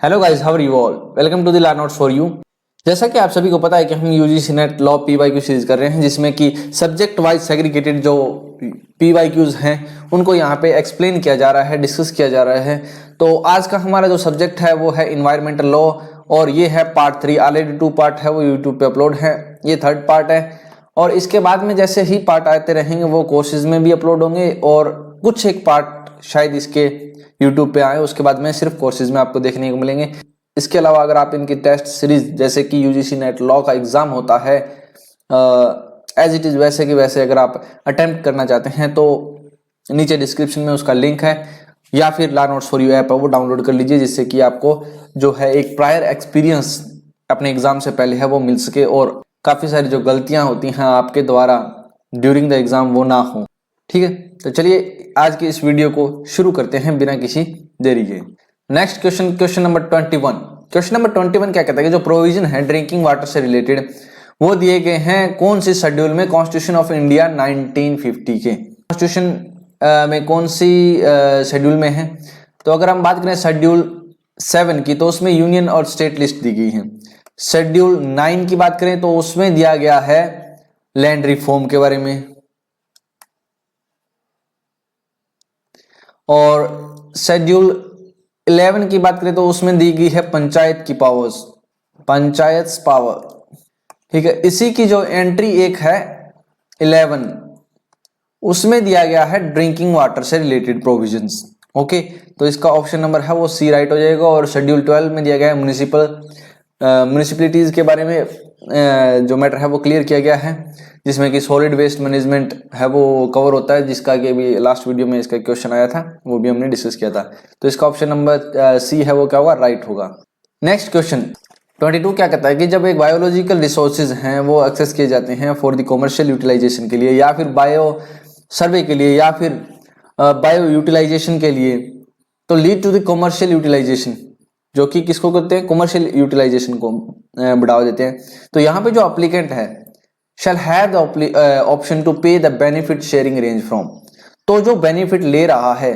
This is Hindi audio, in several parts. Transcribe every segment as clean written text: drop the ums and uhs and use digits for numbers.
Hello guys, how are you all? Welcome to the learn notes for you. जैसा कि आप सभी को पता है कि हम UGC NET law PYQ series कर रहे हैं, जिसमें कि सब्जेक्ट वाइज सेग्रीगेटेड जो पीवाईक्यूज हैं उनको यहाँ पे एक्सप्लेन किया जा रहा है, डिस्कस किया जा रहा है। तो आज का हमारा जो सब्जेक्ट है वो है इन्वायरमेंटल लॉ, और ये है पार्ट 3। ऑलरेडी 2 पार्ट है, वो यूट्यूब पे अपलोड है। ये 3rd पार्ट है, और इसके बाद में जैसे ही पार्ट आते रहेंगे वो कोर्सेज में भी अपलोड होंगे, और कुछ एक पार्ट शायद इसके यूट्यूब पे आए, उसके बाद में सिर्फ कोर्सेज में आपको देखने को मिलेंगे। इसके अलावा अगर आप इनकी टेस्ट सीरीज जैसे कि यूजीसी नेट लॉ का एग्जाम होता है एज इट इज वैसे कि वैसे अगर आप अटेम्प्ट करना चाहते हैं तो नीचे डिस्क्रिप्शन में उसका लिंक है, या फिर learn notes for you app है वो डाउनलोड कर लीजिए, जिससे कि आपको जो है एक प्रायर एक्सपीरियंस अपने एग्जाम से पहले है वो मिल सके, और काफी सारी जो गलतियां होती हैं आपके द्वारा ड्यूरिंग द एग्जाम वो ना हो। ठीक है, तो चलिए आज की इस वीडियो को शुरू करते हैं बिना किसी देरी के। Next question, question number 21। Question number 21 क्या कहता है कि जो प्रोविजन है ड्रिंकिंग वाटर से रिलेटेड वो दिए गए हैं कौन सी शेड्यूल में? कॉन्स्टिट्यूशन ऑफ इंडिया 1950 के कॉन्स्टिट्यूशन में कौन सी शेड्यूल में है? तो अगर हम बात करें शेड्यूल 7 की, तो उसमें यूनियन और स्टेट लिस्ट दी गई है। शेड्यूल 9 की बात करें तो उसमें दिया गया है लैंड रिफॉर्म के बारे में, और शेड्यूल 11 की बात करें तो उसमें दी गई है पंचायत की पावर्स, पंचायत पावर। ठीक है, इसी की जो एंट्री एक है 11, उसमें दिया गया है ड्रिंकिंग वाटर से रिलेटेड प्रोविजंस। ओके, तो इसका ऑप्शन नंबर है वो सी राइट हो जाएगा। और शेड्यूल 12 में दिया गया है म्युनिसिपलिटीज के बारे में जो मैटर है वो क्लियर किया गया है, जिसमें कि सॉलिड वेस्ट मैनेजमेंट है वो कवर होता है, जिसका कि अभी लास्ट वीडियो में इसका क्वेश्चन आया था, वो भी हमने डिस्कस किया था। तो इसका ऑप्शन नंबर सी है वो क्या होगा? राइट होगा। नेक्स्ट क्वेश्चन 22 क्या कहता है कि जब एक बायोलॉजिकल रिसोर्सेज हैं वो एक्सेस किए जाते हैं फॉर द कॉमर्शियल यूटिलाइजेशन के लिए, या फिर बायो सर्वे के लिए, या फिर बायो यूटिलाइजेशन के लिए, तो lead to the commercial utilisation, जो कि किसको कहते हैं? कॉमर्शियल यूटिलाइजेशन को बढ़ावा देते हैं। तो यहाँ पे जो अप्लीकेंट है shall have the option to pay the benefit sharing range from, तो जो बेनिफिट ले रहा है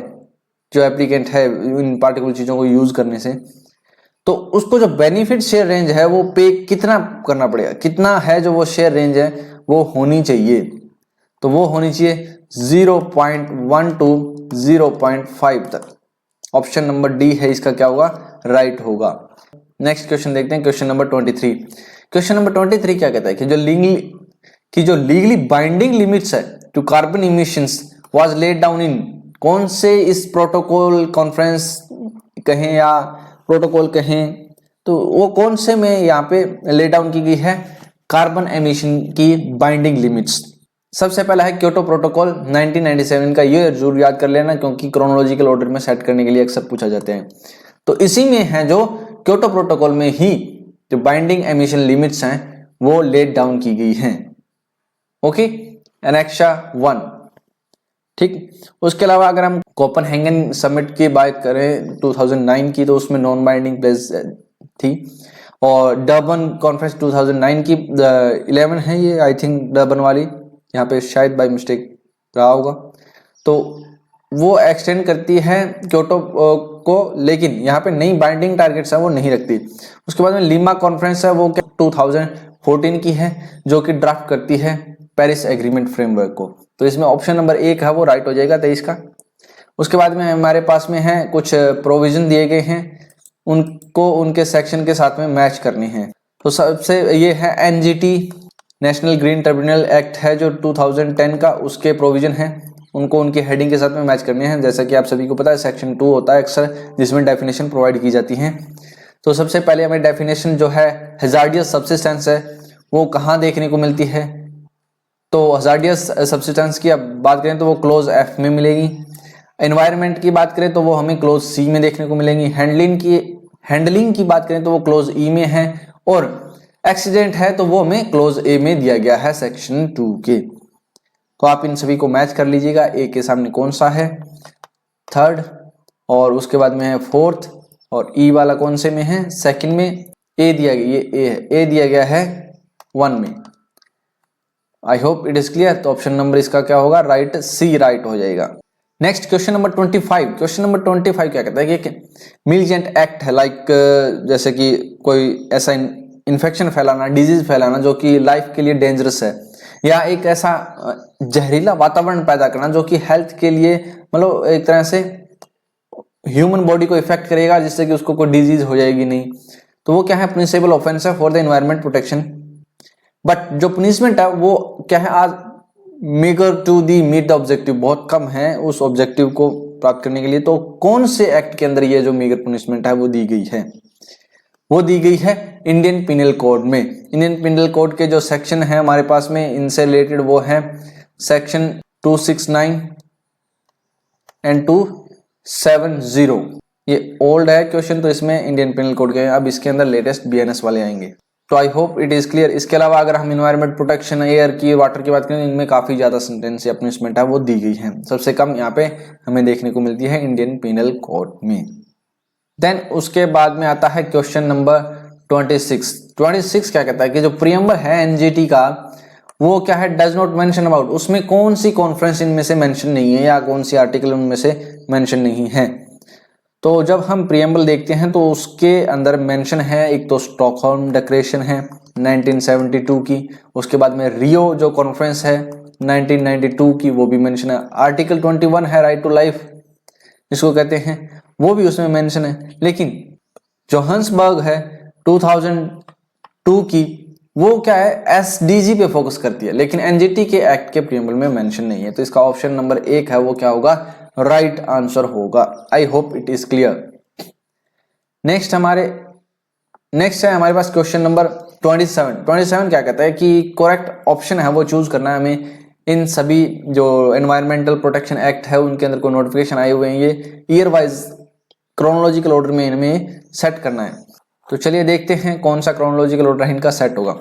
जो एप्लीकेंट है इन पार्टिकुलर चीजों को यूज करने से, तो उसको जो बेनिफिट शेयर रेंज है वो पे कितना करना पड़ेगा, कितना है जो वो शेयर रेंज है वो होनी चाहिए? तो वो होनी चाहिए 0.1 to 0.5 तक। ऑप्शन नंबर डी है इसका क्या होगा? राइट होगा। नेक्स्ट क्वेश्चन देखते हैं, क्वेश्चन नंबर 23। क्वेश्चन नंबर 23 क्या कहता है कि जो लीगली बाइंडिंग लिमिट्स है to carbon emissions was laid down in, कौन से इस प्रोटोकॉल कॉन्फ्रेंस कहें या प्रोटोकॉल कहें, तो वो कौन से में यहाँ पे ले डाउन की गई है कार्बन एमिशन की बाइंडिंग लिमिट्स? सबसे पहला है क्योटो प्रोटोकॉल 1997 का, ये जरूर याद कर लेना क्योंकि क्रोनोलॉजिकल ऑर्डर में सेट करने के लिए अक्सर पूछा जाते हैं। तो इसी में है जो क्योटो प्रोटोकॉल में ही जो बाइंडिंग एमिशन लिमिट्स हैं वो लेड डाउन की गई हैं। ओके, एनेक्सा 1। ठीक, उसके अलावा अगर हम कोपेनहेगन समिट की बात करें 2009 की, तो उसमें नॉन बाइंडिंग प्लेस थी। और डर्बन कॉन्फ्रेंस 2009 की 11 है ये, आई थिंक डर्बन वाली, यहाँ पे शायद बाय मिस्टेक रहा होगा। तो वो एक्सटेंड करती है क्योटो को, लेकिन यहाँ पे नई बाइंडिंग टारगेट्स है वो नहीं रखती। उसके बाद में लीमा कॉन्फ्रेंस है वो 2014 की है, जो कि ड्राफ्ट करती है पेरिस एग्रीमेंट फ्रेमवर्क को। तो इसमें ऑप्शन नंबर 1 है वो राइट हो जाएगा 23 का। उसके बाद में हमारे पास में है कुछ प्रोविजन दिए गए हैं, उनको उनके सेक्शन के साथ में मैच करनी है। तो सबसे ये है NGT, national green tribunal act है जो 2010 का, उसके प्रोविजन है, उनको उनकी हेडिंग के साथ में मैच करने हैं। जैसा कि आप सभी को पता है सेक्शन 2 होता है अक्सर, जिसमें डेफिनेशन प्रोवाइड की जाती हैं। तो सबसे पहले हमें डेफिनेशन जो है हैजार्डियस सब्सिस्टेंस है वो कहाँ देखने को मिलती है? तो हैजार्डियस सब्सिस्टेंस की अब बात करें तो वो क्लोज एफ में मिलेगी। एनवायरनमेंट की बात करें तो वो हमें क्लोज सी में देखने को मिलेंगी। हैंडलिंग की बात करें तो वो क्लोज ई में है, और एक्सीडेंट है तो वो हमें क्लोज ए में दिया गया है सेक्शन 2 के। तो आप इन सभी को मैच कर लीजिएगा, ए के सामने कौन सा है? 3rd, और उसके बाद में है 4th, और ई वाला कौन से में है? 2nd में। ए दिया गया, ये ए है, ए दिया गया है 1 में। I hope it is clear. तो ऑप्शन नंबर इसका क्या होगा? राइट, सी राइट हो जाएगा। Next question number 25। Question number 25 क्या कहता है कि मिलिजेंट एक्ट है, लाइक जैसे कि कोई ऐसा इन्फेक्शन फैलाना, डिजीज फैलाना जो कि लाइफ के लिए डेंजरस है, या एक ऐसा जहरीला वातावरण पैदा करना जो कि हेल्थ के लिए मतलब एक तरह से ह्यूमन बॉडी को इफेक्ट करेगा, जिससे कि उसको कोई डिजीज हो जाएगी नहीं, तो वो क्या है, प्रिंसिपल ऑफेंस है for the environment protection. But जो पनिशमेंट है वो क्या है, आज meagre to the meet the objective, बहुत कम है उस ऑब्जेक्टिव को प्राप्त करने के लिए। तो कौन से एक्ट के अंदर ये जो मेगर पनिशमेंट है वो दी गई है? वो दी गई है इंडियन पिनल कोड में। इंडियन पिनल कोड के जो सेक्शन है हमारे पास में इनसे रिलेटेड वो है सेक्शन 269 एंड 270। ये ओल्ड है क्वेश्चन, तो इसमें इंडियन पिनल कोड के हैं, अब इसके अंदर लेटेस्ट बीएनएस वाले आएंगे। तो I hope it is clear. इसके अलावा अगर हम एनवायरमेंट प्रोटेक्शन, एयर की, वाटर की बात करें, इनमें काफी ज्यादा सेंटेंस या पनिशमेंट है वो दी गई है। सबसे कम यहाँ पे हमें देखने को मिलती है इंडियन पिनल कोड में। देन उसके बाद में आता है क्वेश्चन नंबर 26। 26 क्या कहता है कि जो प्रियम्बल है एनजीटी का वो क्या है, डज नॉट मेंशन अबाउट, उसमें कौन सी कॉन्फ्रेंस इनमें से मेंशन नहीं है या कौन सी आर्टिकल उनमें से मेंशन नहीं है। तो जब हम प्रियम्बल देखते हैं तो उसके अंदर मेंशन है, एक तो स्टॉकहोल्म डिक्लेरेशन है 1972 की, उसके बाद में रियो जो कॉन्फ्रेंस है 1992 की वो भी मेंशन है, आर्टिकल 21 है राइट टू लाइफ जिसको कहते हैं वो भी उसमें मेंशन है। लेकिन जोहान्सबर्ग है 2002 की, वो क्या है, एसडीजी पे फोकस करती है, लेकिन एनजीटी के एक्ट के प्रियम्बल में मेंशन नहीं है। तो इसका ऑप्शन नंबर 1 है वो क्या होगा, राइट आंसर होगा। I hope it is clear. Next है हमारे पास क्वेश्चन नंबर 27। 27 क्या कहता है कि करेक्ट ऑप्शन है वो चूज करना है हमें। इन सभी जो एनवायरमेंटल प्रोटेक्शन एक्ट है उनके अंदर कोई नोटिफिकेशन आए हुए हैं, ये ईयर वाइज क्रोनोलॉजिकल ऑर्डर में इनमें सेट करना है। तो चलिए देखते हैं कौन सा क्रोनोलॉजिकल ऑर्डर इनका सेट होगा।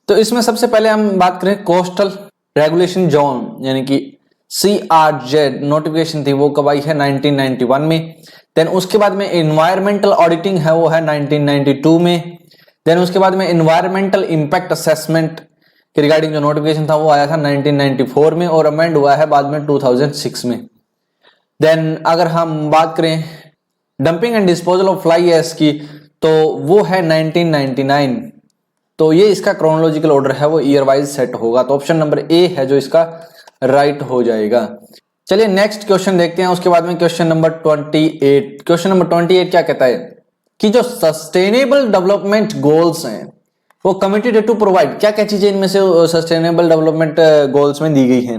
तो इसमें सबसे पहले हम बात करें कोस्टल रेगुलेशन जोन यानी कि CRZ नोटिफिकेशन थी, वो कब आई है 1991 में। देन उसके बाद में एनवायरमेंटल ऑडिटिंग है वो है 1992 में। देन उसके बाद में एनवायरमेंटल इंपैक्ट असेसमेंट के रिगार्डिंग जो नोटिफिकेशन था वो आया था 1994 में और अमेंड हुआ है बाद में 2006 में। देन अगर हम बात करें dumping and disposal of fly ash की तो वो है 1999। तो ये इसका क्रोनोलॉजिकल ऑर्डर है वो ईयर वाइज सेट होगा। तो ऑप्शन नंबर ए है जो इसका राइट हो जाएगा। चलिए नेक्स्ट क्वेश्चन देखते हैं। उसके बाद में क्वेश्चन नंबर 28। क्वेश्चन नंबर 28 क्या कहता है कि जो सस्टेनेबल डेवलपमेंट गोल्स हैं वो कमिटेड टू प्रोवाइड, क्या क्या चीजें इनमें से सस्टेनेबल डेवलपमेंट गोल्स में दी गई हैं।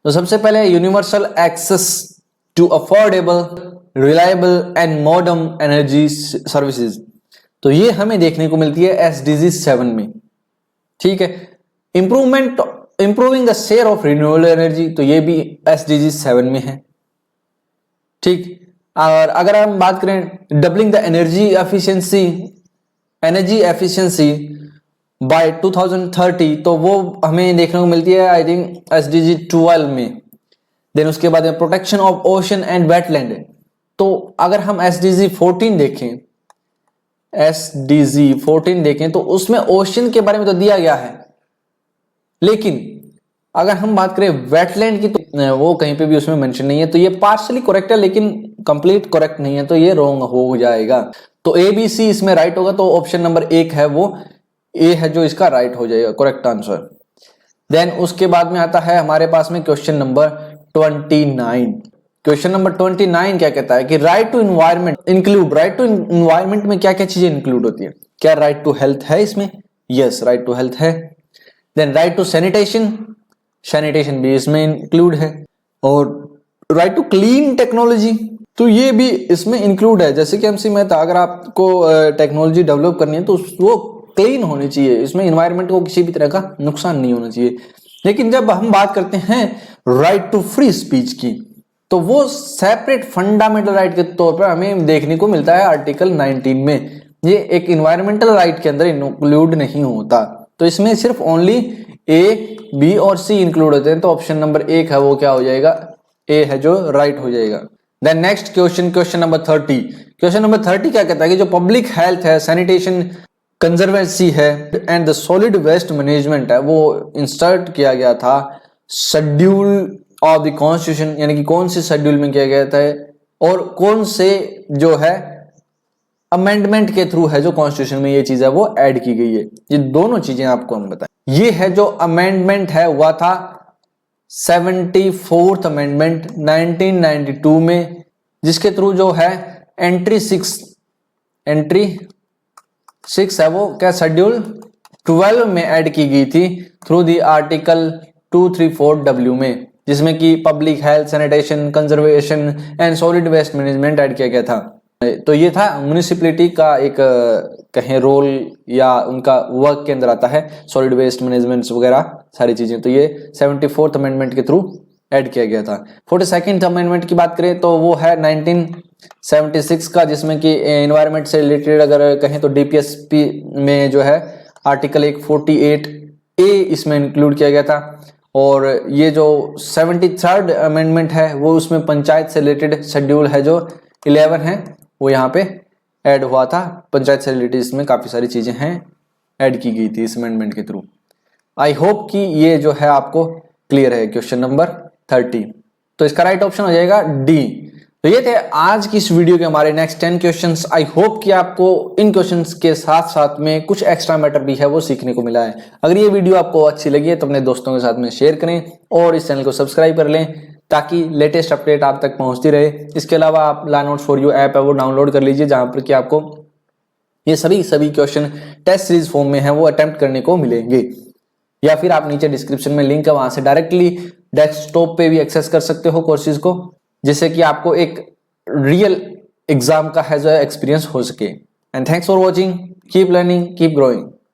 तो सबसे पहले universal access to affordable, reliable and modern energy services. तो ये हमें देखने को मिलती है SDG 7 में, ठीक है। Improving the share of renewable energy, तो ये भी SDG 7 में है, ठीक। और अगर हम बात करें doubling the energy efficiency by 2030, तो वो हमें देखने को मिलती है आई थिंक SDG 12 में। देन उसके बाद में protection of ocean and wetland, तो अगर हम SDG 14 देखें तो उसमें ओशन के बारे में तो दिया गया है, लेकिन अगर हम बात करें वेटलैंड की तो वो कहीं पे भी उसमें मेंशन नहीं है। तो ये पार्शियली करेक्ट है लेकिन कंप्लीट करेक्ट नहीं है, तो ये रॉन्ग हो जाएगा। तो ABC इसमें राइट होगा। तो ऑप्शन नंबर 1 है वो ए है जो इसका राइट हो जाएगा, करेक्ट आंसर। देन उसके बाद में आता है हमारे पास में क्वेश्चन नंबर 29। क्वेश्चन नंबर 29 क्या कहता है कि right to environment include, right to environment में क्या क्या चीजें इंक्लूड होती है। क्या राइट टू हेल्थ है इसमें? यस, राइट टू हेल्थ है। देन राइट टू सैनिटेशन भी इसमें इंक्लूड है। और राइट टू क्लीन टेक्नोलॉजी, तो ये भी इसमें इंक्लूड है। जैसे कि MC में था, अगर आपको टेक्नोलॉजी डेवलप करनी है तो वो क्लीन होनी चाहिए, इसमें एनवायरनमेंट को किसी भी तरह का नुकसान नहीं होना चाहिए। लेकिन जब हम बात करते हैं राइट टू फ्री स्पीच की, तो वो सेपरेट फंडामेंटल राइट के तौर पर हमें देखने को मिलता है आर्टिकल 19 में। ये एक एनवायरमेंटल राइट के अंदर इंक्लूड नहीं होता। तो इसमें सिर्फ ओनली A, B और C इंक्लूड होते हैं। तो ऑप्शन नंबर 1 है वो क्या हो जाएगा, A है जो राइट हो जाएगा। Then next question number 30। Question number 30 क्या कहता है कि जो पब्लिक हेल्थ है, सैनिटेशन, कंजर्वेंसी है and the solid waste management है, वो इंसर्ट किया गया था शेड्यूल ऑफ द कॉन्स्टिट्यूशन, यानी कि कौन से शेड्यूल में किया गया था और कौन से जो है अमेंडमेंट के थ्रू है जो कॉन्स्टिट्यूशन में ये चीज है वो ऐड की गई है। ये दोनों चीजें आपको हम बताएं। ये है जो अमेंडमेंट है हुआ था 74th अमेंडमेंट 1992 में, जिसके थ्रू जो है एंट्री 6 है वो क्या शेड्यूल 12 में ऐड की गई थी थ्रू दी आर्टिकल 234W में, जिसमें कि public health, sanitation, conservation and solid waste management add किया गया था। तो ये था म्युनिसिपैलिटी का एक कहें रोल या उनका वर्क के अंदर आता है सॉलिड वेस्ट मैनेजमेंट वगैरह सारी चीजें। तो ये 74th अमेंडमेंट के थ्रू ऐड किया गया था। 42nd अमेंडमेंट की बात करें तो वो है 1976 का, जिसमें कि एनवायरनमेंट से रिलेटेड अगर कहें तो डीपीएसपी में जो है आर्टिकल 148A इसमें इंक्लूड किया गया था। और ये जो 73rd अमेंडमेंट है वो उसमें पंचायत से रिलेटेड शेड्यूल है जो 11 है वो यहाँ पे ऐड हुआ था। पंचायत से रिलेटेड इसमें काफी सारी चीजें हैं ऐड की गई थी इस अमेंडमेंट के थ्रू। आई होप कि ये जो है आपको क्लियर है। क्वेश्चन नंबर 30, तो इसका राइट ऑप्शन हो जाएगा डी। तो ये थे आज की इस वीडियो के हमारे नेक्स्ट 10 क्वेश्चंस। आई होप कि आपको इन क्वेश्चंस के साथ साथ में कुछ एक्स्ट्रा मैटर भी है वो सीखने को मिला है। अगर ये वीडियो आपको अच्छी लगी है तो अपने दोस्तों के साथ में शेयर करें और इस चैनल को सब्सक्राइब कर लें ताकि लेटेस्ट अपडेट आप तक पहुंचती रहे। इसके अलावा आप लर्ननोट्स फॉर यू ऐप है वो डाउनलोड कर लीजिए, जहां पर कि आपको ये सभी क्वेश्चन टेस्ट सीरीज फॉर्म में है वो अटेम्प्ट करने को मिलेंगे। या फिर आप नीचे डिस्क्रिप्शन में लिंक है, वहां से डायरेक्टली डेस्कटॉप पे भी एक्सेस कर सकते हो कोर्सेज को, जिससे कि आपको एक रियल एग्जाम का है जो एक्सपीरियंस हो सके। And thanks for watching, keep learning, keep growing.